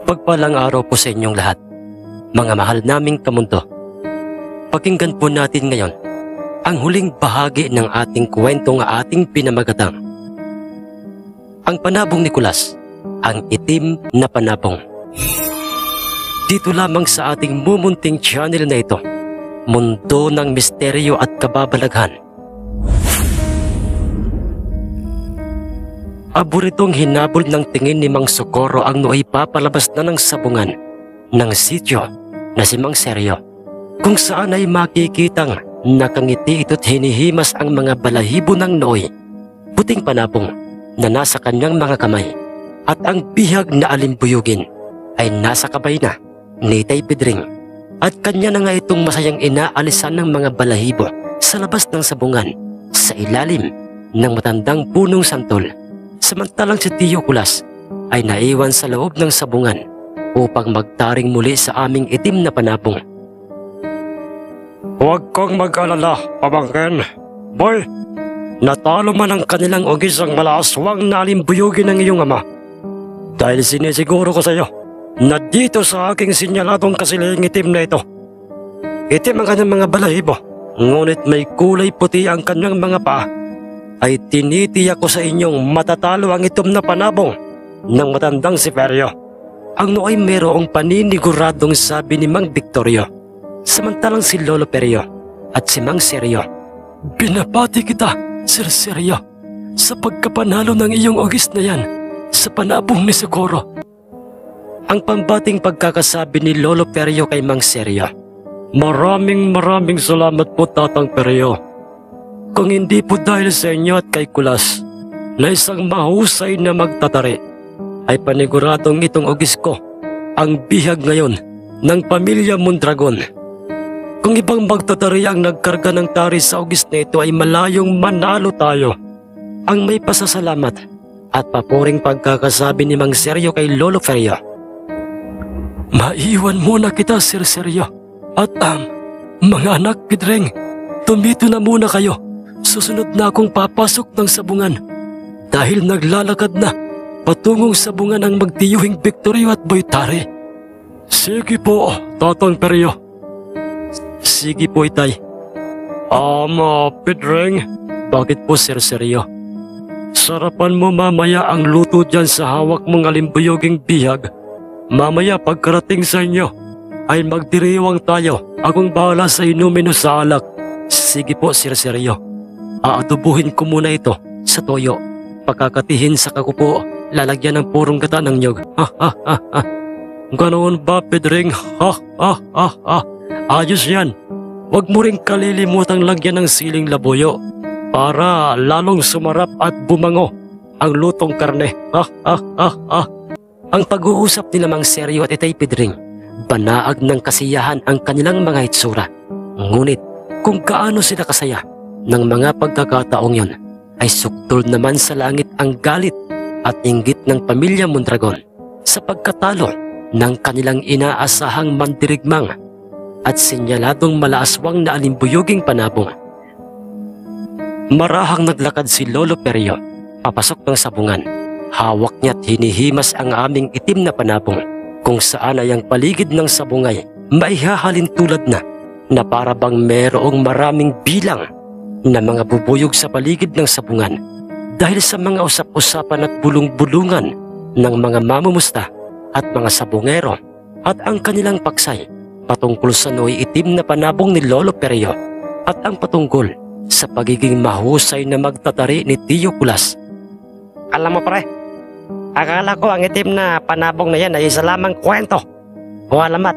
Pagpalang araw po sa inyong lahat, mga mahal naming kamundo. Pakinggan po natin ngayon ang huling bahagi ng ating kwento nga ating pinamagatang Ang Panabong ni Kulas, ang itim na panabong. Dito lamang sa ating mumunting channel na ito, mundo ng misteryo at kababalaghan. Aburitong hinabol ng tingin ni Mang Socorro ang nooy papalabas na ng sabungan ng sityo na si Mang Seryo, kung saan ay makikitang nakangiti ito't hinihimas ang mga balahibo ng nooy, puting panabong na nasa kanyang mga kamay, at ang bihag na alimbuyugin ay nasa kabay na ni Tay Pedring, at kanya na nga itong masayang inaalisan ng mga balahibo sa labas ng sabungan sa ilalim ng matandang punong santol. Samantalang si Tio Kulas ay naiwan sa loob ng sabungan upang magtaring muli sa aming itim na panabong. Huwag kang mag-alala, pamangkin. Boy, natalo man ang kanilang ugis ang malaaswang na alimbuyugin ng iyong ama. Dahil sinisiguro ko sa iyo na dito sa aking sinyaladong kasiling itim na ito, itim ang kanyang mga balahibo, ngunit may kulay puti ang kanyang mga paa, ay tinitiyak ko sa inyong matatalo ang itim na panabong ng matandang si Perio. Ang nooy mayroong paniniguradong sabi ni Mang Victorio. Samantalang si Lolo Perio at si Mang Seryo, binabati kita, Sir Seryo, sa pagkapanalo ng iyong ugis na yan sa panabong ni Socorro. Ang pambating pagkakasabi ni Lolo Perio kay Mang Seryo, maraming salamat po, Tatang Perio. Kung hindi po dahil sa inyo at kay Kulas na isang mahusay na magtatari, ay paniguradong itong ugis ko ang bihag ngayon ng pamilya Mondragon. Kung ibang magtatari ang nagkarga ng tari sa ugis na ito, ay malayong manalo tayo. Ang may pasasalamat at papuring pagkakasabi ni Mang Seryo kay Lolo Perio, maiwan muna kita, Sir Seryo, at mga anak Pedring, tumito na muna kayo. Susunod na akong papasok ng sabungan dahil naglalakad na patungong sabungan ang magtiyuhing Victorio at Boytari. Sige po, Tatang Perio. Sige po, Itay. Pedring, bakit po, Sir Seryo? Sarapan mo mamaya ang luto dyan sa hawak mong alimbuyoging bihag. Mamaya pagkarating sa inyo ay magdiriwang tayo. Akong bahala sa inumin o sa alak. Sige po, Sir Seryo. Aadobuhin ko muna ito sa toyo. Pagkakatihin sa kakupo, lalagyan ng purong gata ng nyog. Ganoon ba, Pedring? Ayos yan. Huwag mo ring kalilimutang lagyan ng siling labuyo para lalong sumarap at bumango ang lutong karne. Ang pag-uusap ni Mang Seryo at Itay Pedring, banaag ng kasiyahan ang kanilang mga itsura. Ngunit kung kaano sila kasaya ng mga pagkakataong yon, ay suktol naman sa langit ang galit at inggit ng pamilya Mondragon sa pagkatalo ng kanilang inaasahang mandirigmang at sinyaladong malaaswang na alimbuyoging panabong. Marahang naglakad si Lolo Perio papasok ng sabungan. Hawak niya't hinihimas ang aming itim na panabong, kung saan ay ang paligid ng sabungay maihahalin tulad na para bang merong maraming bilang na mga bubuyog sa paligid ng sabungan dahil sa mga usap-usapan at bulong-bulungan ng mga mamumusta at mga sabungero at ang kanilang paksay patungkol sa nooy itim na panabong ni Lolo Perio at ang patungkol sa pagiging mahusay na magtatari ni Tio Kulas. Alam mo, pre, akala ko ang itim na panabong na yan ay isa lamang kwento o alamat.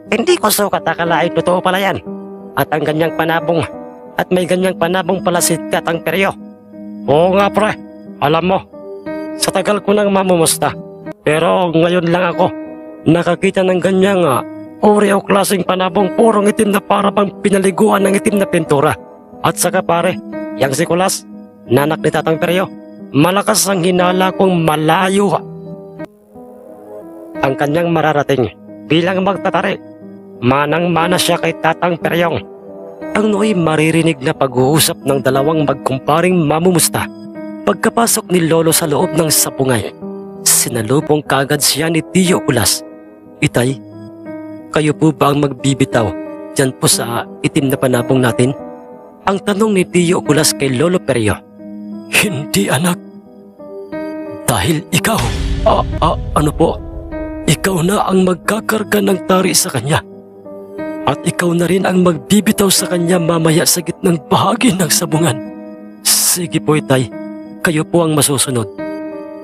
Hindi ko sukat akalain totoo pala yan. At ang ganyang panabong at may ganyang panabong pala si Tatang Perio. Oo nga, pre, alam mo, sa tagal ko nang mamumusta, pero ngayon lang ako nakakita ng ganyang uri o klaseng panabong purong itim na para bang pinaliguan ng itim na pintura. At saka, pare, yang si Kulas, nanak ni Tatang Perio, malakas ang hinala kong malayo ang kanyang mararating bilang magtatari. Manang-mana siya kay Tatang Periong. Ang nooy maririnig na pag-uusap ng dalawang magkumparing mamumusta. Pagkapasok ni Lolo sa loob ng sabungay, sinalubong kagad siya ni Tio Kulas Itay, kayo po ba ang magbibitaw dyan po sa itim na panabong natin? Ang tanong ni Tio Kulas kay Lolo Perio. Hindi anak. Dahil ikaw, ano po? Ikaw na ang magkakarga ng tari sa kanya. At ikaw na rin ang magbibitaw sa kanya mamaya sa gitnang bahagi ng sabungan. Sige po Itay, kayo po ang masusunod.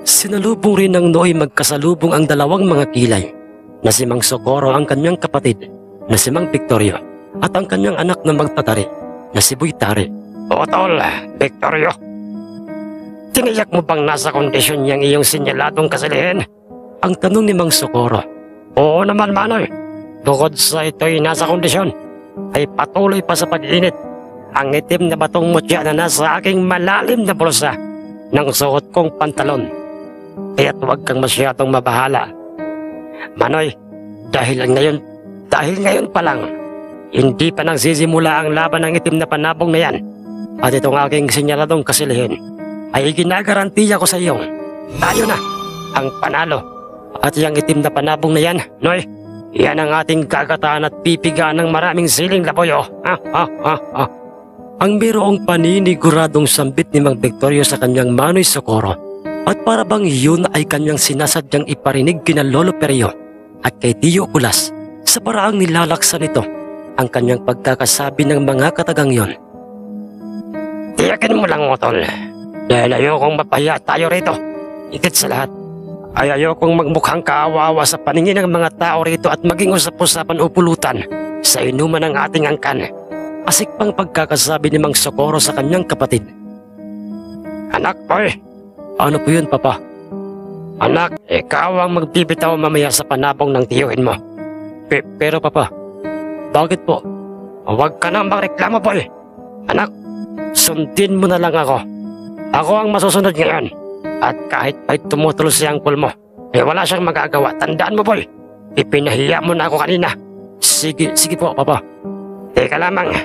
Sinalubong rin ng Noy magkasalubong ang dalawang mga kilay na si Mang Socorro ang kanyang kapatid na si Mang Victorio at ang kanyang anak na magtatari na si Boy Tari. Tol, Victorio, tiniyak mo bang nasa kondisyon niyang iyong sinyaladong kasalihin? Ang tanong ni Mang Socorro. Oo naman, Manoy. Bukod sa ito'y nasa kondisyon, ay patuloy pa sa pag-init ang itim na batong mutya na nasa aking malalim na bulsa ng suot kong pantalon. Kaya't huwag kang masyadong mabahala. Manoy, dahil ngayon pa lang, hindi pa nagsisimula ang laban ng itim na panabong na yan. At itong aking sinyaladong kasilihin ay ginagarantiya ko sa iyong tayo na ang panalo. At yung itim na panabong na yan, Noy, yan ang ating kagataan at pipigaan ng maraming siling laboyo. Ang mayroong paniniguradong sambit ni Mang Victorio sa kanyang Manoy Socorro at para bang yun ay kanyang sinasadyang iparinig kina Lolo Perio at kay Tio Kulas sa paraang nilalaksan nito ang kanyang pagkakasabi ng mga katagang yon. Tiyakin mo lang, Tol, dahil ayokong mapahiya tayo rito. Higit sa lahat, ay ayokong magmukhang kaawawa sa paningin ng mga tao rito at maging usap-usapan o pulutan sa inuman ng ating angkan. Asik pang pagkakasabi ni Mang Socorro sa kanyang kapatid. Anak, boy. Ano po yun, Papa? Anak, ikaw ang magbibitaw mamaya sa panabong ng tiyuhin mo. Pero Papa, bakit po? Huwag ka nang magreklamo, boy. Anak, sundin mo na lang ako. Ako ang masusunod ngayon. At kahit pa'y tumutulos siyang pulmo, wala siyang magagawa. Tandaan mo, boy. Ipinahiya mo na ako kanina. Sige po, Papa. Teka lamang.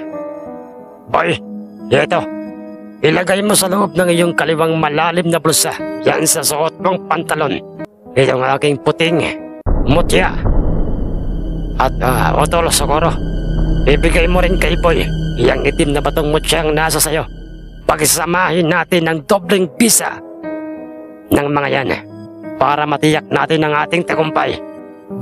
Boy, ito. Ilagay mo sa loob ng iyong kaliwang malalim na bulsa. Yan sa suot mong pantalon. Ito ang aking puting mutya. At Otol, Socorro, ibigay mo rin kay Boy yang itim na batong mutyang nasa sayo. Pagsamahin natin ng dobleng bisa ng mga yan para matiyak natin ang ating tagumpay.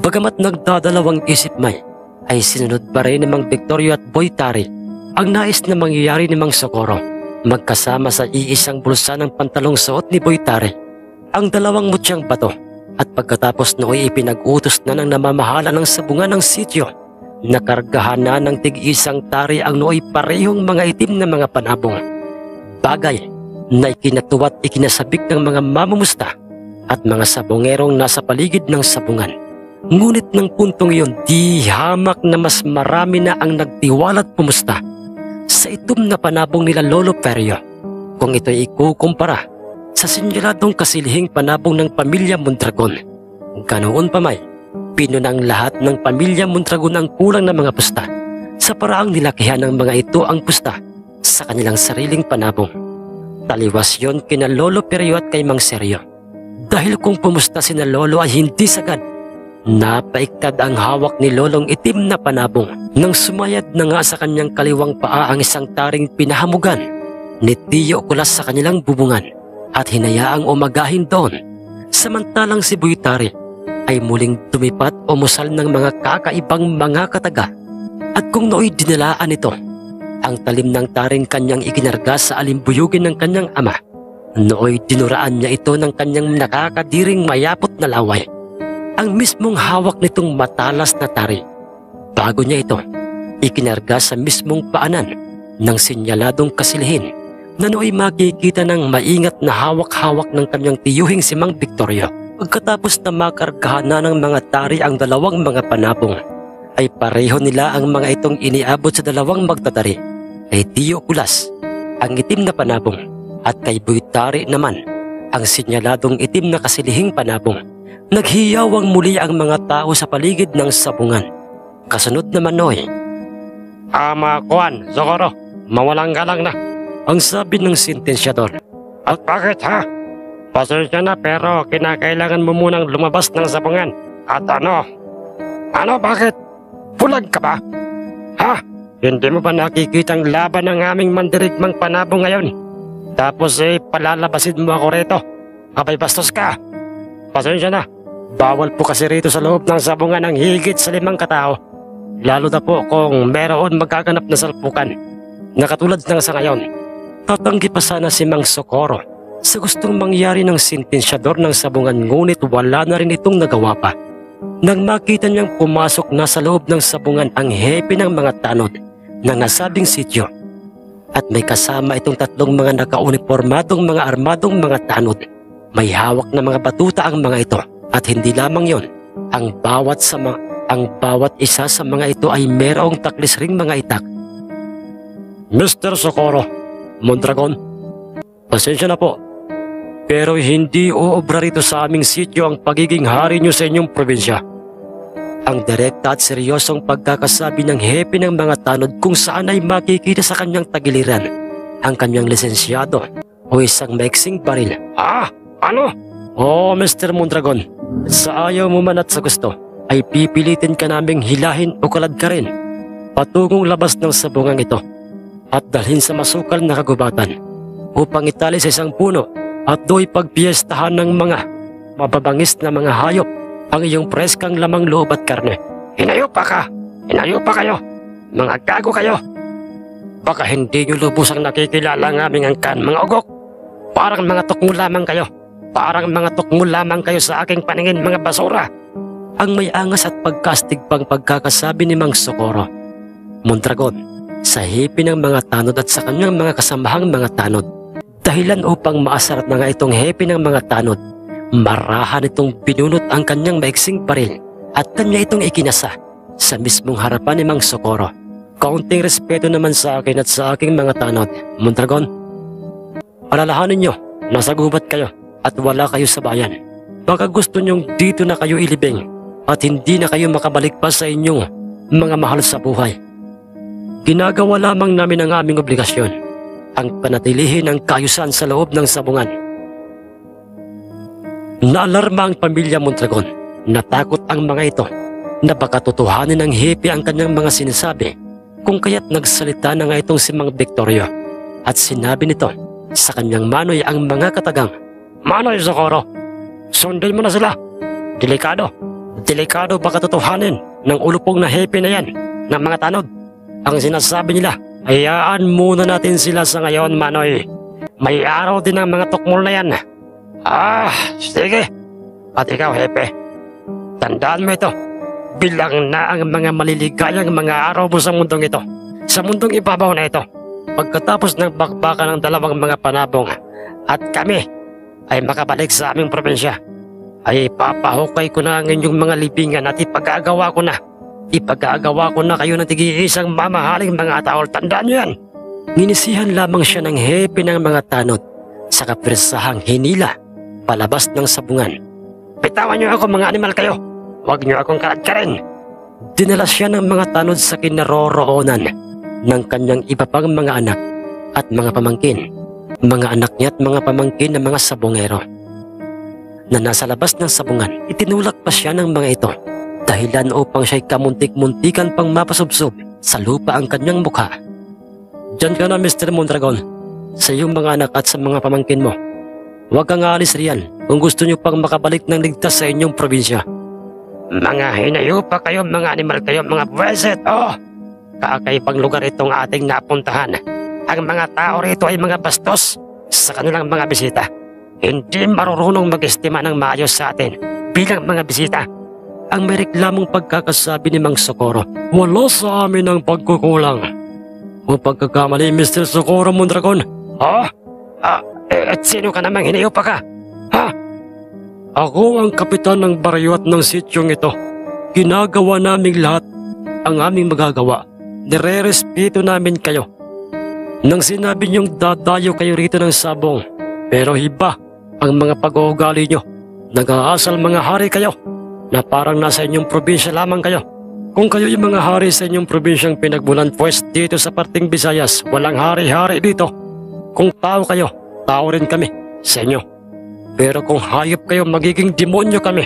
Bagamat nagdadalawang isip May, ay sinunod pa rin ni Mang Victorio at Boy Tari ang nais na mangyayari ni Mang Socorro. Magkasama sa iisang bulsa ng pantalong suot ni Boy Tari ang dalawang mutyang bato at pagkatapos nooy ipinag-utos na ng namamahala ng sabungan ng sityo na kargahan na ng tig-isang tari ang nooy parehong mga itim na mga panabong. Bagay na ikinatuwa at ikinasabik ng mga mamumusta at mga sabongerong nasa paligid ng sabungan. Ngunit ng puntong iyon, di hamak na mas marami na ang nagtiwala at pumusta sa itim na panabong nila Lolo Perio kung ito'y ikukumpara sa sinyaladong kasilihing panabong ng pamilya Mondragon. Ganoon pa May, pinunang lahat ng pamilya Mondragon ang kulang na mga pusta sa paraang nilakihan ng mga ito ang pusta sa kanilang sariling panabong. Taliwas yon kina Lolo Perio at kay Mang Seryo. Dahil kung pumusta sina Lolo ay hindi sagad, napaiktad ang hawak ni Lolong itim na panabong nang sumayad na nga sa kanyang kaliwang paa ang isang taring pinahamugan ni Tio Kulas sa kanilang bubungan at hinayaang umagahin doon. Samantalang si Boy Tari ay muling tumipat o musal ng mga kakaibang mga kataga at kung nooy dinalaan ito ang talim ng taring kanyang ikinarga sa alimbuyugin ng kanyang ama, nooy dinuraan niya ito ng kanyang nakakadiring mayapot na laway. Ang mismong hawak nitong matalas na tari, bago niya ito ikinarga sa mismong paanan ng sinyaladong kasilihin na nooy makikita ng maingat na hawak-hawak ng kanyang tiyuhing si Mang Victorio. Pagkatapos na makargahan na ng mga tari ang dalawang mga panabong, ay pareho nila ang mga itong iniabot sa dalawang magtatari, kay Tio Kulas ang itim na panabong at kay Boy Tari naman ang sinyaladong itim na kasilihing panabong. Naghiyawang muli ang mga tao sa paligid ng sabungan. Kasunod naman Noy, Ama Juan, Socorro, mawalang galang na, ang sabi ng sentensyador. At bakit ha? Pasensya na pero kinakailangan mo munang lumabas ng sabungan. At Ano, bakit? Bulag ka ba? Ha? Hindi mo ba nakikitang laban ng aming mandirigmang panabong ngayon? Tapos palalabasin mo ako rito. Abay bastos ka. Pasensya na. Bawal po kasi rito sa loob ng sabungan ng higit sa 5 katao. Lalo na po kung meron magaganap na salpukan. Nakatulad ng sa ngayon. Tatanggi pa sana si Mang Socorro sa gustong mangyari ng sentensyador ng sabungan, ngunit wala na rin itong nagawa pa. Nang makita niyang pumasok na sa loob ng sabungan ang hepe ng mga tanod ng nasabing sityo, at may kasama itong 3 mga nakaunipormadong mga armadong mga tanod. May hawak na mga batuta ang mga ito, at hindi lamang yon, ang bawat isa sa mga ito ay mayroong taklis ring mga itak. Mr. Socorro, Mondragon, pasensya na po, pero hindi uobra rito sa aming sityo ang pagiging hari niyo sa inyong probinsya. Ang direkta at seryosong pagkakasabi ng hepe ng mga tanod kung saan ay makikita sa kanyang tagiliran ang kanyang lisensyado o isang maiksing baril. Ano? Oh, Mr. Mondragon, sa ayaw mo man at sa gusto ay pipilitin ka naming hilahin o kalad ka rin patungong labas ng sabungang ito at dalhin sa masukal na kagubatan upang itali sa isang puno at do'y pagpiestahan ng mga mababangis na mga hayop ang iyong preskang lamang loob at karne. Hinayo pa ka! Hinayo pa kayo! Mga gago kayo! Baka hindi nyo lubusang nakikilala ang aming angkan, mga ugok. Parang mga tukmo lamang kayo. Parang mga tukmo lamang kayo sa aking paningin, mga basura. Ang may angas at pagkastig pang pagkakasabi ni Mang Socorro. Mondragon, sa hipi ng mga tanod at sa kanyang mga kasamahang mga tanod. Dahilan upang maasar na nga itong hepe ng mga tanod, marahan itong binunot ang kanyang maiksing baril at kanya itong ikinasa sa mismong harapan ni Mang Socorro. Kaunting respeto naman sa akin at sa aking mga tanod, Mondragon. Alalahanin nyo, nasa gubat kayo at wala kayo sa bayan. Baka gusto nyong dito na kayo ilibing at hindi na kayo makabalik pa sa inyong mga mahal sa buhay. Ginagawa lamang namin ang aming obligasyon, ang panatilihin ang kaayusan sa loob ng sabungan. Naalarma ang pamilya Mondragon. Natakot ang mga ito na baka tutuhanin ng hepe ang kanyang mga sinasabi, kung kaya't nagsalita na nga itong si Mang Victorio at sinabi nito sa kanyang Manoy ang mga katagang, Manoy Socorro, sundin mo na sila. Delikado baka tutuhanin ng ulupong na hepe na yan ng mga tanod. Ang sinasabi nila, hayaan muna natin sila sa ngayon, Manoy. May araw din ang mga tukmol na yan. Sige. At ikaw, hepe, tandaan mo ito. Bilang na ang mga maliligayang mga araw mo sa mundong ito. Sa mundong ibabaw na ito. Pagkatapos ng bakbakan ng 2 mga panabong at kami ay makabalik sa aming probinsya, ay papahukay ko na ang inyong mga libingan at ipagagawa ko na kayo ng tig-iisang mamahaling mga tao. Tandaan nyo yan. Nginisihan lamang siya ng hepe ng mga tanod sa kapirsahang hinila palabas ng sabungan. Bitawan nyo ako, mga animal kayo. Huwag nyo akong kaladkarin. Dinala siya ng mga tanod sa kinaroroonan ng kanyang iba pang mga anak at mga pamangkin. Mga anak niya at mga pamangkin ng mga sabongero na nasa labas ng sabungan. Itinulak pa siya ng mga ito dahilan upang siya'y kamuntik-muntikan pang mapasubsob sa lupa ang kanyang mukha. Diyan ka na, Mr. Mondragon, sa iyong mga anak at sa mga pamangkin mo. Huwag kang aalis riyan kung gusto niyo pang makabalik ng ligtas sa inyong probinsya. Mga hinayo pa kayo, mga animal kayo, mga buweset. Kakaibang lugar itong ating napuntahan. Ang mga tao rito ay mga bastos sa kanilang mga bisita. Hindi marurunong mag-estima ng maayos sa atin bilang mga bisita. Ang may reklamong pagkakasabi ni Mang Socorro, wala sa amin ang pagkukulang o pagkakamali, Mr. Socorro Mondragon. At sino ka namang hinayo pa ka? Ako ang kapitan ng baryo at ng sityong ito. Ginagawa naming lahat ang aming magagawa. Nire-respeto namin kayo. Nang sinabi niyong dadayo kayo rito ng sabong, pero iba ang mga pag-uugali nyo. Nag-aasal mga hari kayo na parang nasa inyong probinsya lamang kayo. Kung kayo yung mga hari sa inyong probinsyang pinagmulan, pues dito sa parting Visayas, walang hari-hari dito. Kung tao kayo, tao rin kami sa inyo. Pero kung hayop kayo, magiging demonyo kami.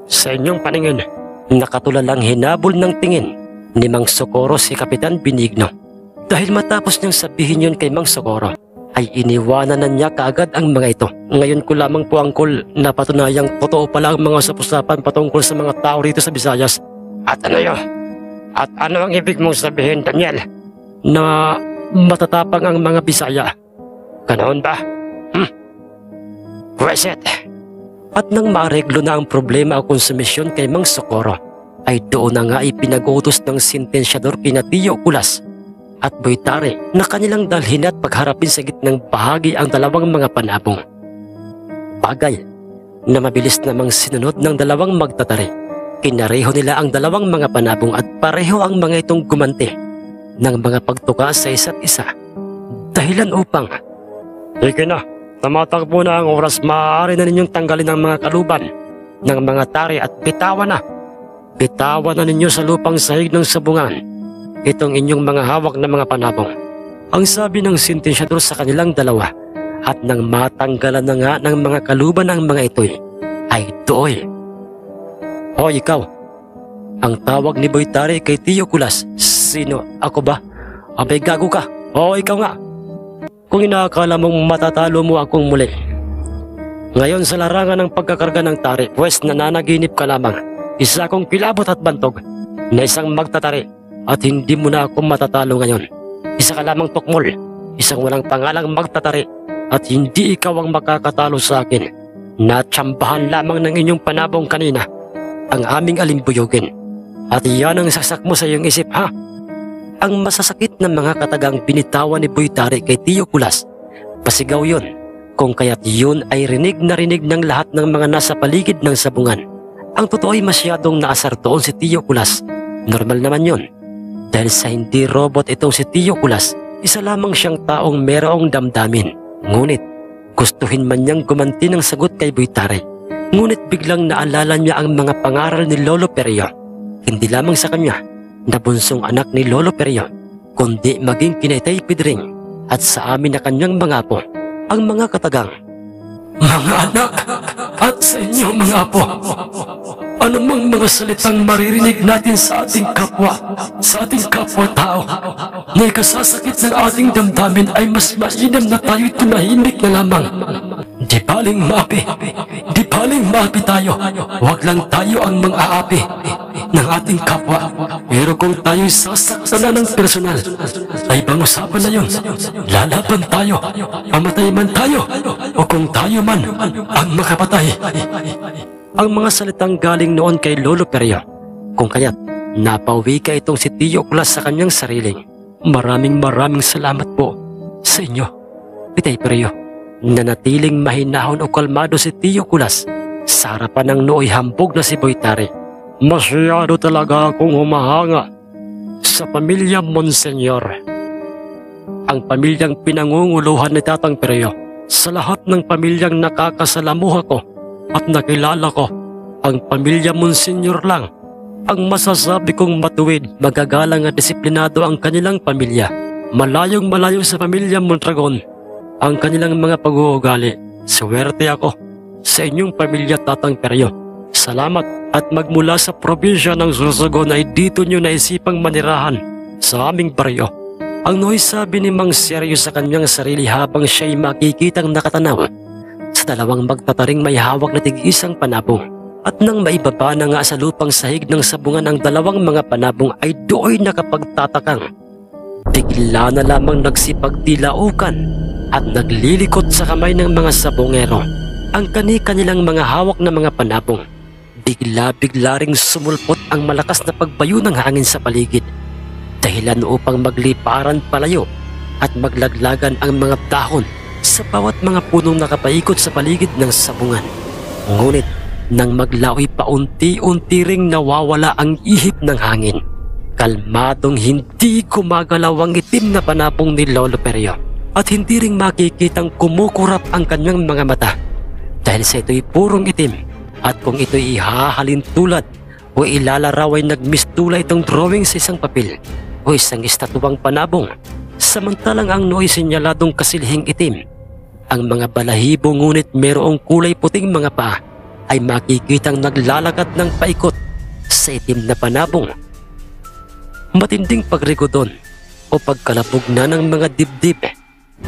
Sa inyong paningin, Nakatulalang hinabol ng tingin ni Mang Socorro si Kapitan Benigno. Dahil matapos niyang sabihin yun kay Mang Socorro, ay iniwanan na niya kaagad ang mga ito. Ngayon ko lamang po, Angkol, napatunayang totoo pala ang mga usap-usapan patungkol sa mga tao rito sa Visayas. At ano yun? At ano ang ibig mong sabihin, Daniel? Na matatapang ang mga Bisaya? Ganoon ba? Pweset. At nang maareglo na ang problema o konsumisyon kay Mang Socorro, ay doon na nga ipinag-utos ng sentensyador kina Tio Kulas at Boy Tare na kanilang dalhin at pagharapin sa gitnang bahagi ang dalawang mga panabong. Bagay na mabilis namang sinunod ng dalawang magtatari. Kinareho nila ang dalawang mga panabong at pareho ang mga itong gumanti ng mga pagtuka sa isa't isa. Dahilan upang, sige na, tumatakbo na ang oras, maaari na ninyong tanggalin ang mga kaluban ng mga tari at bitawan na. Bitawan na ninyo sa lupang sahig ng sabungan itong inyong mga hawak na mga panabong. Ang sabi ng sentensyador sa kanilang dalawa, at nang matanggalan na nga ng mga kaluban ang mga ito'y, ay doy. O ikaw, ang tawag ni Boy Tare kay Tio Kulas. Sino? Ako ba? Abay gago ka. O ikaw nga. Kung inaakala mong matatalo mo akong muli. Ngayon sa larangan ng pagkakarga ng tari, pwes nananaginip ka lamang. Isa akong kilabot at bantog na isang magtatari. At hindi mo na ako matatalo ngayon. Isa ka lamang tukmol, isang walang pangalang magtatari, at hindi ikaw ang makakatalo sa akin. Natsambahan lamang ng inyong panabong kanina ang aming alimbuyugin. At iyan ang sasak mo sa iyong isip, ha? Ang masasakit na mga katagang binitawan ni Boy Tare kay Tio Kulas. Pasigaw yun, kung kaya't yun ay rinig na rinig ng lahat ng mga nasa paligid ng sabungan. Ang totoo ay masyadong naasar doon si Tio Kulas. Normal naman yun. Dahil sa hindi robot itong si Tio Kulas, isa lamang siyang taong merong damdamin. Ngunit gustuhin man niyang gumanti ng sagot kay Boy Tare. Ngunit biglang naalala niya ang mga pangaral ni Lolo Perio. Hindi lamang sa kanya na bunsong anak ni Lolo Perio, kundi maging kina Itay Pidring at sa amin na kanyang mga apo, ang mga katagang, mga anak at sa inyo mga apo, anumang mga salitang maririnig natin sa ating kapwa-tao na ikasasakit ng ating damdamin ay mas mainam na tayo'y tumahimik na lamang. Di baling maapi tayo, wag lang tayo ang mang-aapi ng ating kapwa. Pero kung tayo'y sasaktan na ng personal, ay bang usapan na yun? Lalaban tayo, amatay man tayo, o kung tayo man ang makapatay. Ang mga salitang galing noon kay Lolo Perio, kung kaya't napauwi ka itong si Tio Kulas sa kanyang sariling. Maraming salamat po sa inyo, Itay Perio. Nanatiling mahinahon o kalmado si Tio Kulas sa harapan ng nooy hambog na si Boy Tare. Masyado talaga akong humahanga sa pamilya Monsenyor. Ang pamilyang pinangunguluhan ni Tatang Perio. Sa lahat ng pamilyang nakakasalamuha ko at nakilala ko, ang pamilya Monsenyor lang ang masasabi kong matuwid, magagalang at disiplinado ang kanilang pamilya. Malayong malayo sa pamilya Mondragon ang kanilang mga pag-uugali. Swerte ako sa inyong pamilya, Tatang Perio. Salamat, at magmula sa probinsya ng Sorsogon ay dito nyo naisipang manirahan sa aming baryo. Ang noy sabi ni Mang Seryo sa kanyang sarili habang siya'y makikitang nakatanaw sa dalawang magtataring may hawak na tig-isang panabong. At nang maibaba na nga sa lupang sahig ng sabungan ang dalawang mga panabong ay do'y nakapagtatakang. Bigla na lamang nagsipagdilaukan at naglilikot sa kamay ng mga sabongero ang kani-kanilang mga hawak na mga panabong. Bigla-bigla ring sumulpot ang malakas na pagbayo ng hangin sa paligid, dahilan upang magliparan palayo at maglaglagan ang mga dahon sa bawat mga punong nakapaikot sa paligid ng sabungan. Ngunit nang maglaoy paunti-unti ring nawawala ang ihip ng hangin. Kalmadong hindi gumagalaw ang itim na panabong ni Lolo Perio at hindi ring makikitang kumukurap ang kanyang mga mata dahil sa ito'y purong itim, at kung ito'y ihahalin tulad o ilalaraw ay nagmistula itong drawing sa isang papel o isang estatuang panabong, samantalang ang nooy sinyaladong kasilhing itim. Ang mga balahibo ngunit merong kulay puting mga paa ay makikitang naglalakad ng paikot sa itim na panabong. Matinding pagrigodon o pagkalabog na ng mga dibdib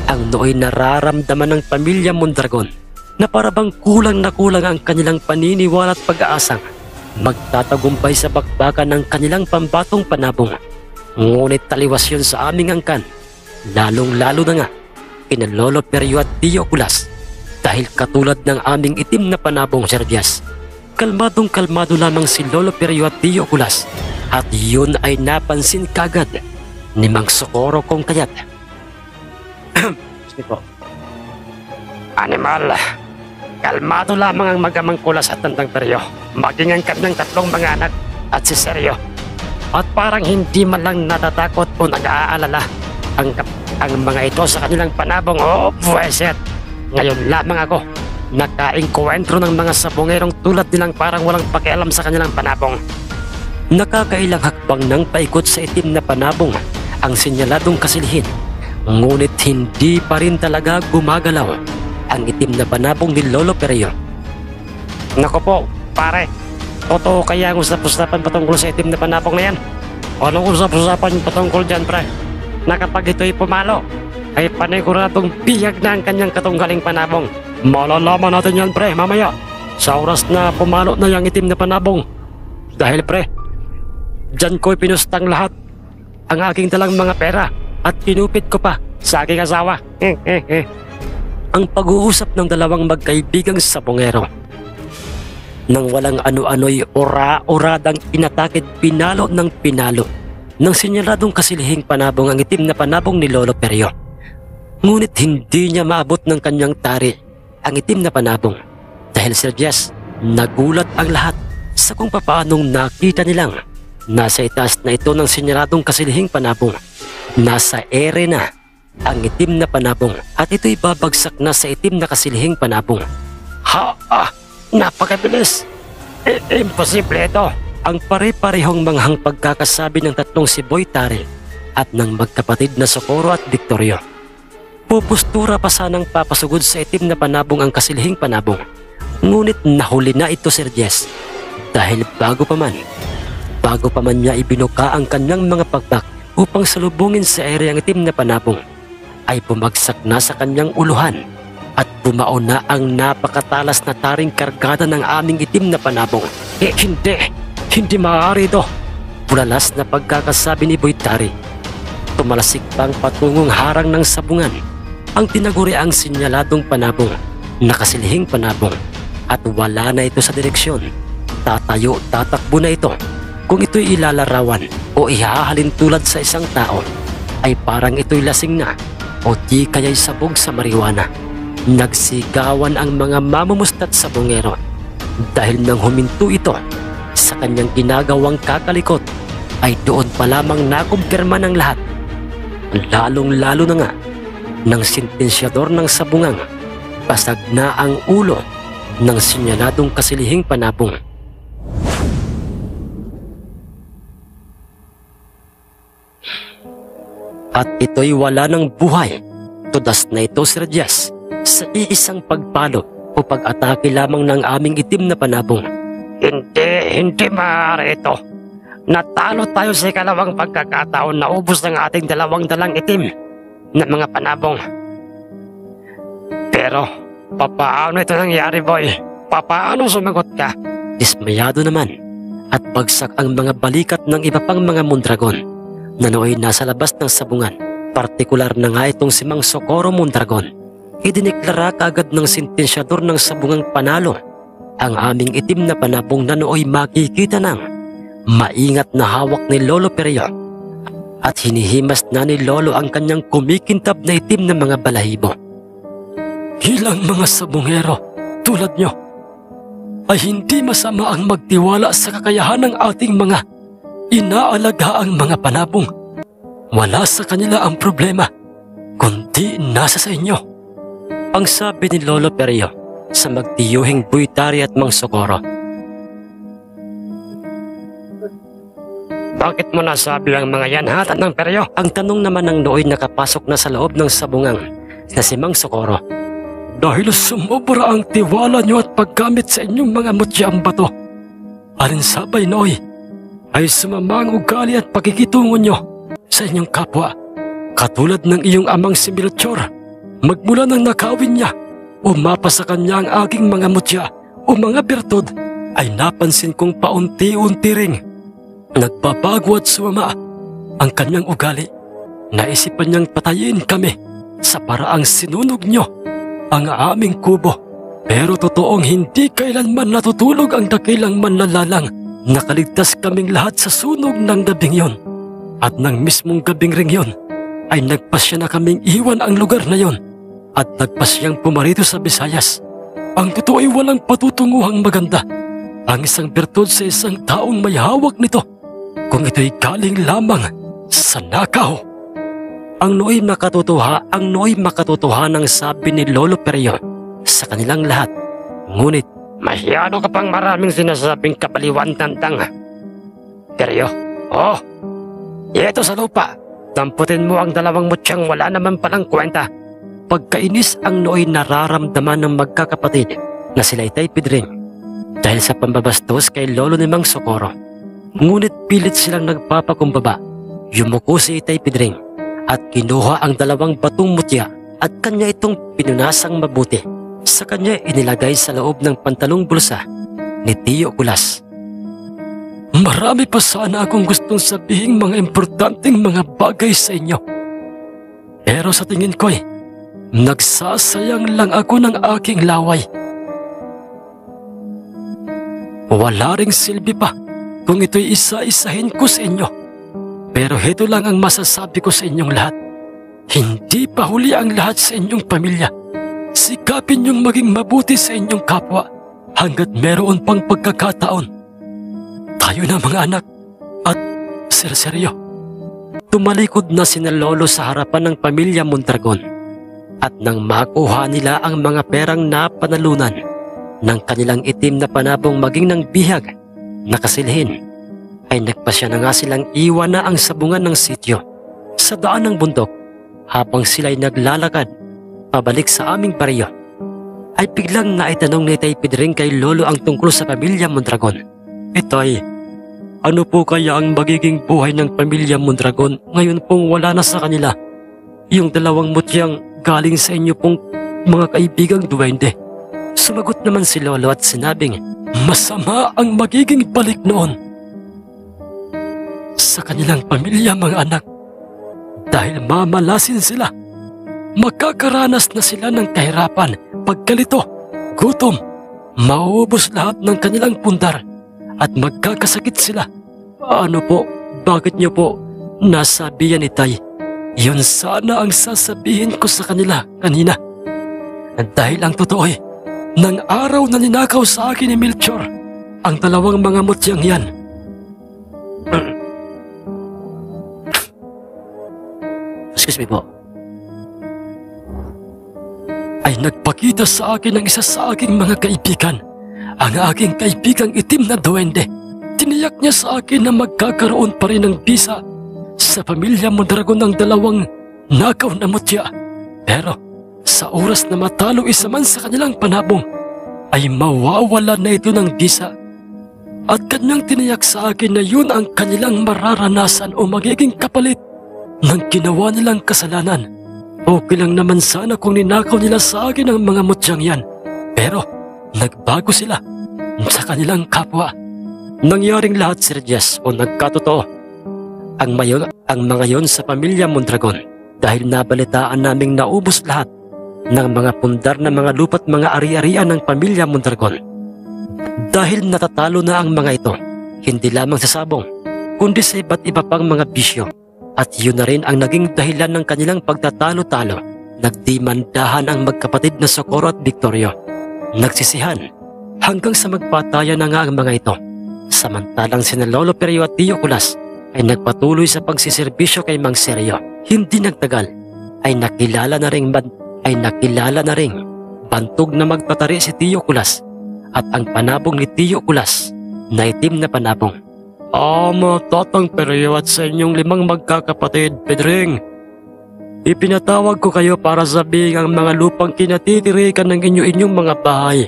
ang nooy nararamdaman ng pamilya Mondragon na parabang kulang na kulang ang kanilang paniniwala at pag-aasang magtatagumpay sa bakbakan ng kanilang pambatong panabong. Ngunit taliwas yun sa aming angkan, lalong-lalo na nga kina Lolo Perio at Tio Kulas, dahil katulad ng aming itim na panabong, Sir Diaz, kalmadong kalmado lamang si Lolo Perio at Tio Kulas, at yun ay napansin kagad ni Mang Socorro kong kayat. Animal, kalmado lamang ang magamang Kulas at Tandang Perio, maging ang kanyang tatlong mga anak at si Seryo. At parang hindi man lang natatakot o nag-aalala ang mga ito sa kanilang panabong. Oh, buweset! Ngayon lamang ako nakaengkwentro ng mga sabongerong tulad nilang parang walang pakialam sa kanilang panabong. Nakakailang hakbang ng paikot sa itim na panabong ang sinyaladong kasilihin, ngunit hindi pa rin talaga gumagalaw ang itim na panabong ni Lolo Perio. Naku po, pare, totoo kaya ang usap-usapan patungkol sa itim na panabong na yan? Anong usap-usapan patungkol dyan, pre? Na kapag ito'y pumalo, ay paniguradong biyag na ang kanyang katunggaling panabong. Malalaman natin yan, pre, mamaya, sa oras na pumalo na yung itim na panabong. Dahil, pre, dyan ko'y pinustang lahat ang aking dalang mga pera at pinupit ko pa sa aking asawa. Ang pag-uusap ng dalawang magkaibigang sabongero. Nang walang ano-ano'y ora-oradang inatakid pinalo ng pinalo ng sinyaladong kasilihing panabong ang itim na panabong ni Lolo Perio. Ngunit hindi niya maabot ng kanyang tari ang itim na panabong. Dahil, Sir Diaz, nagulat ang lahat sa kung papaanong nakita nilang nasa itaas na ito ng sinyaladong kasilihing panabong. Nasa ere na ang itim na panabong at ito'y babagsak na sa itim na kasilihing panabong. Napakabilis! Imposible ito! Ang pare-parehong manghang pagkakasabi ng tatlong si Boy Tari at ng magkapatid na Socorro at Victorio. Pupustura pa sanang papasugod sa itim na panabong ang kasilihing panabong. Ngunit nahuli na ito, Sir Diaz, dahil bago pa man niya ibinuka ang kanyang mga pagbak upang salubungin sa ere ang itim na panabong, ay bumagsak na sa kanyang uluhan at bumao na ang napakatalas na taring kargada ng aming itim na panabong. Hindi maaari ito. Bulalas na pagkakasabi ni Boy Tari. Tumalasik pang patungong harang ng sabungan ang tinaguriang sinyaladong panabong, nakasilihing panabong, at wala na ito sa direksyon. Tatakbo na ito. Kung ito'y ilalarawan o ihahalin tulad sa isang tao, ay parang ito'y lasing na o di kaya'y sabog sa marijuana. Nagsigawan ang mga mamumusta't sabongero dahil nang huminto ito sa kanyang ginagawang kakalikot, ay doon pa lamang nakumpirma ng lahat, lalong-lalo na nga ng sentensyador ng sabungang pasag na ang ulo ng sinyaladong kasilihing panabong. At ito'y wala ng buhay. Tudas na ito, Sir Diaz, sa iisang pagpalo o pag-atake lamang ng aming itim na panabong. Hindi maaari ito. Natalo tayo sa ikalawang pagkakataon na ubos ng ating dalawang dalang itim na mga panabong. Pero, papaano ito nangyari, Boy? Papaano sumagot ka? Dismayado naman at bagsak ang mga balikat ng iba pang mga Mondragon na nooy nasa labas ng sabungan. Partikular na nga itong si Mang Socorro Mondragon. Idineklara kaagad ng sentensyador ng sabungang panalo ang aming itim na panabong na nooy makikita ng maingat na hawak ni Lolo Perio at hinihimas na ni Lolo ang kanyang kumikintab na itim na mga balahibo. Ilang mga sabongero tulad nyo ay hindi masama ang magtiwala sa kakayahan ng ating mga inaalagaang mga panabong. Wala sa kanila ang problema, kundi nasa sa inyo. Ang sabi ni Lolo Perio sa magtiyuhing Boy Tari at Mang Socorro. Bakit mo nasabi ang mga yan, ha, Tandang Perio? Ang tanong naman ng nooy nakapasok na sa loob ng sabungang na si Mang Socorro. Dahil sumobra ang tiwala nyo at paggamit sa inyong mga mutyang bato. Alinsabay, nooy, ay sumama ang ugali at pakikitungo nyo sa inyong kapwa. Katulad ng iyong amang si Melchor, magmula nang nakawin niya, umapa sa kanya ang aking mga mutya o mga bertod, ay napansin kong paunti-unti ring nagbabago at sumama ang kanyang ugali. Naisipan niyang patayin kami sa paraang sinunog nyo ang aming kubo. Pero totoong hindi kailanman natutulog ang dakilang manlalalang. Nakaligtas kaming lahat sa sunog ng gabing yon. At ng mismong gabing ring yon, ay nagpasya na kaming iwan ang lugar na yon at nagpasyang pumarito sa Visayas. Ang totoo ay walang patutunguhang maganda ang isang bertod sa isang taong may hawak nito kung ito'y galing lamang sa nakaw. Ang nooy makatotohanang sabi ni Lolo Perio sa kanilang lahat. Ngunit masyado ka pang maraming sinasabing kabaliwan, Tantang. Perio, ito sa lupa. Damputin mo ang dalawang mutyang wala naman palang kwenta. Pagkainis ang nooy nararamdaman ng magkakapatid na sila Itay Pedring dahil sa pambabastos kay Lolo ni Mang Socorro. Ngunit pilit silang nagpapakumbaba. Yumuko si Itay Pedring at kinuha ang dalawang batong mutya at kanya itong pinunasang mabuti. Sa kanya inilagay sa loob ng pantalong bulsa ni Tio Kulas. Marami pa sana akong gustong sabihing mga importanteng mga bagay sa inyo. Pero sa tingin ko'y nagsasayang lang ako ng aking laway. Wala ring silbi pa kung ito'y isa-isahin ko sa inyo. Pero heto lang ang masasabi ko sa inyong lahat. Hindi pa huli ang lahat sa inyong pamilya. Sikapin niyong maging mabuti sa inyong kapwa hanggat meron pang pagkakataon. Tayo na mga anak at serseryo. Tumalikod na sina Lolo sa harapan ng pamilya Mondragon at nang makuha nila ang mga perang napanalunan ng kanilang itim na panabong maging ng bihag na kasilhin, ay nagpasya na nga silang iwan na ang sabungan ng sityo sa daan ng bundok. Habang sila'y naglalakad pabalik sa aming baryo, ay biglang naitanong ni Itay Pedring kay Lolo ang tungkol sa pamilya Mondragon. Itay, ano po kaya ang magiging buhay ng pamilya Mondragon ngayon pong wala na sa kanila yung dalawang mutyang galing sa inyo pong mga kaibigang duwende? Sumagot naman si Lolo at sinabing, masama ang magiging balik noon sa kanilang pamilya, mga anak, dahil mamalasin sila. Magkakaranas na sila ng kahirapan, pagkalito, gutom, mauubos lahat ng kanilang pundar at magkakasakit sila. Ano po, bakit niyo po nasabi yan, Itay? Yun sana ang sasabihin ko sa kanila kanina. Dahil ang totoo ay, nang araw na ninakaw sa akin ni Melchor ang dalawang mga mutyang yan, excuse me po, ay nagpakita sa akin ng isa sa aking mga kaibigan, ang aking kaibigang itim na duwende. Tiniyak niya sa akin na magkakaroon pa rin ng bisa sa pamilya Mondragon ng dalawang nakaw na mutya. Pero sa oras na matalo isa man sa kanilang panabong, ay mawawala na ito ng bisa. At kanyang tiniyak sa akin na yun ang kanilang mararanasan o magiging kapalit ng ginawa nilang kasalanan. Okay lang naman sana kung ninakaw nila sa akin ang mga mutyang yan. Pero nagbago sila sa kanilang kapwa. Nangyaring lahat, Sir Jess, o nagkatotoo ang mga yon sa pamilya Mondragon dahil nabalitaan naming naubos lahat ng mga pundar na mga lupa't mga ari-arian ng pamilya Mondragon. Dahil natatalo na ang mga ito, hindi lamang sa sabong, kundi sa iba't iba pang mga bisyo. At yun na rin ang naging dahilan ng kanilang pagtatalo-talo. Nagdimandahan ang magkapatid na Socorro at Victorio. Nagsisihan hanggang sa magpatayan na nga ang mga ito. Samantalang sina Lolo Perio at Tio Kulas ay nagpatuloy sa pagsiservisyo kay Mang Seryo. Hindi nagtagal ay nakilala na ring bantog na magtatari si Tio Kulas at ang panabong ni Tio Kulas na itim na panabong. Tatang Perio at sa inyong 5 magkakapatid, Pedring, ipinatawag ko kayo para sabihin ang mga lupang kinatitirikan ng inyong mga bahay,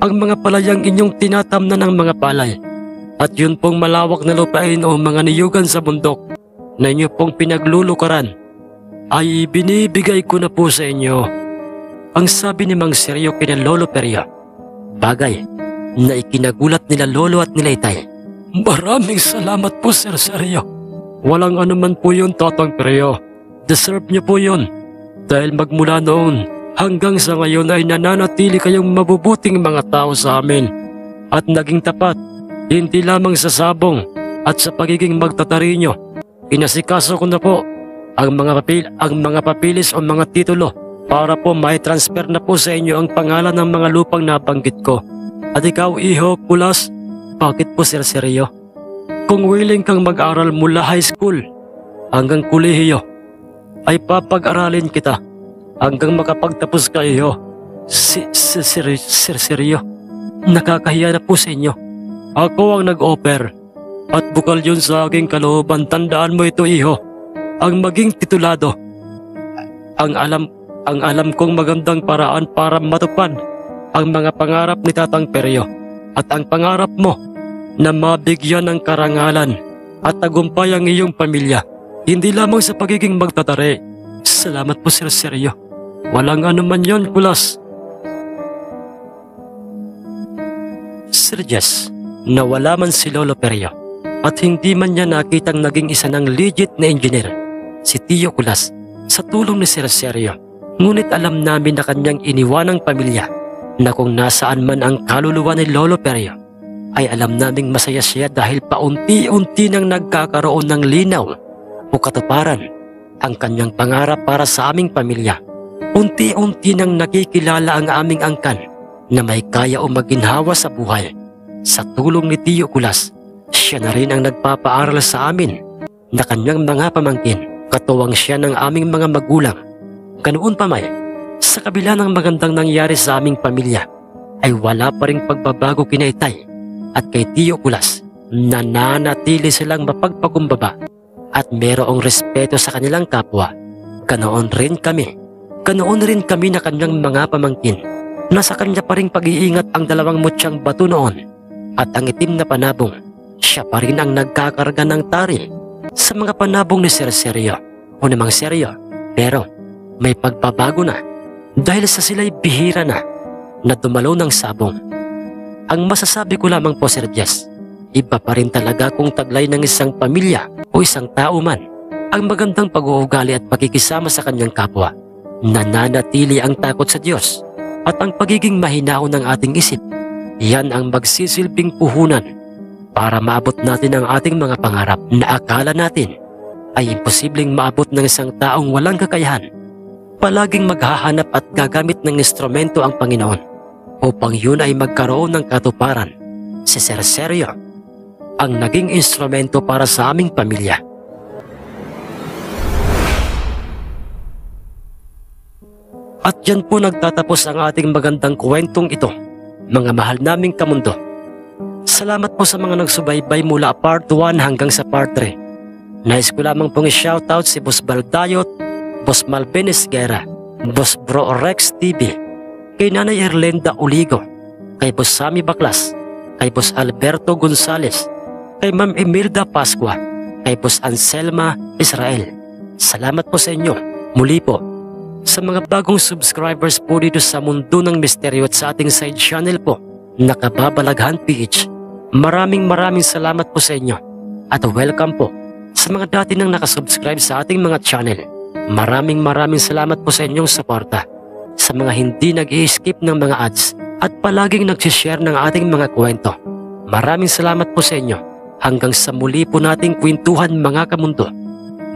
ang mga palayang inyong tinatamnan ng mga palay, At yun pong malawak na lupain o mga niyugan sa bundok na inyo pong pinaglulukaran ay binibigay ko na po sa inyo. Ang sabi ni Mang Seryo kina Lolo Perio, bagay na ikinagulat nila Lolo at nila Itay. Maraming salamat po, Sir Seryo. Walang anuman po yun, Tatang Perio. Deserve niyo po yun. Dahil magmula noon hanggang sa ngayon ay nananatili kayong mabubuting mga tao sa amin. At naging tapat, hindi lamang sa sabong at sa pagiging magtatari nyo. Inasikaso ko na po ang mga papilis o mga titulo para po may transfer na po sa inyo ang pangalan ng mga lupang nabanggit ko. At ikaw, Iho Kulas, bakit po, Sir Seryo? Kung willing kang mag-aral mula high school hanggang kolehiyo, ay papag-aralin kita hanggang makapagtapos ka, Iho. Sir Seryo, nakakahiya na po sa inyo. Ako ang nag-offer at bukal yun sa aking kalooban. Tandaan mo ito, Iho. Ang maging titulado. Ang alam kong magandang paraan para matupad ang mga pangarap ni Tatang Perio at ang pangarap mo na mabigyan ng karangalan at tagumpay ang iyong pamilya. Hindi lamang sa pagiging magtatari. Salamat po, Sir Seryo. Walang anuman yon, Kulas. Sir Jess, nawala man si Lolo Perio at hindi man niya nakitang naging isa ng legit na engineer, si Tio Kulas, sa tulong ni Sir Seryo. Ngunit alam namin na kanyang iniwanang pamilya na kung nasaan man ang kaluluwa ni Lolo Perio, ay alam naming masaya siya dahil paunti-unti nang nagkakaroon ng linaw o katuparan ang kanyang pangarap para sa aming pamilya. Unti-unti nang nakikilala ang aming angkan na may kaya o maginhawa sa buhay. Sa tulong ni Tio Kulas, siya na rin ang nagpapaaral sa amin na kanyang mga pamangkin. Katuwang siya ng aming mga magulang. Ganoon pa may, sa kabila ng magandang nangyari sa aming pamilya, ay wala pa ring pagbabago kina Itay at kay Tio Kulas. Nananatili silang mapagpakumbaba at merong respeto sa kanilang kapwa. Ganoon rin kami na kanyang mga pamangkin. Nasa kanya pa ring pag-iingat ang dalawang mutyang bato noon at ang itim na panabong. Siya pa rin ang nagkakarga ng tari sa mga panabong ni Sir Seryo o ni Mang Seryo. Pero may pagbabago na dahil sa sila'y bihira na dumalo ng sabong. Ang masasabi ko lamang po, Sir Jess, iba pa rin talaga kung taglay ng isang pamilya o isang tao man ang magandang pag-uugali at pakikisama sa kanyang kapwa. Nananatili ang takot sa Diyos at ang pagiging mahinahon ng ating isip. Yan ang magsisilbing puhunan para maabot natin ang ating mga pangarap na akala natin ay imposibleng maabot ng isang taong walang kakayahan. Palaging maghahanap at gagamit ng instrumento ang Panginoon upang yun ay magkaroon ng katuparan. Si Sir Seryo ang naging instrumento para sa aming pamilya. At yan po nagtatapos ang ating magandang kwentong ito, mga mahal naming kamundo. Salamat po sa mga nagsubaybay mula part 1 hanggang sa part 3. Nais ko lamang pong i-shoutout si Boss Baldayot, Boss Malvin Esguera, Boss Bro Rex TV, kay Nanay Erlenda Uligo, kay Boss Sammy Baklas, kay Boss Alberto Gonzales, kay Ma'am Imelda Pascua, kay Boss Anselma Israel. Salamat po sa inyo. Muli po, sa mga bagong subscribers po dito sa Mundo ng Misteryo at sa ating side channel po, Nakababalaghan PH, maraming salamat po sa inyo. At welcome po sa mga dati nang nakasubscribe sa ating mga channel. Maraming salamat po sa inyong suporta. Sa mga hindi nag-i-skip ng mga ads at palaging nag-share ng ating mga kwento. Maraming salamat po sa inyo. Hanggang sa muli po nating kwentuhan, mga kamundo.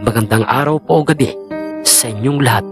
Magandang araw po o gabi sa inyong lahat.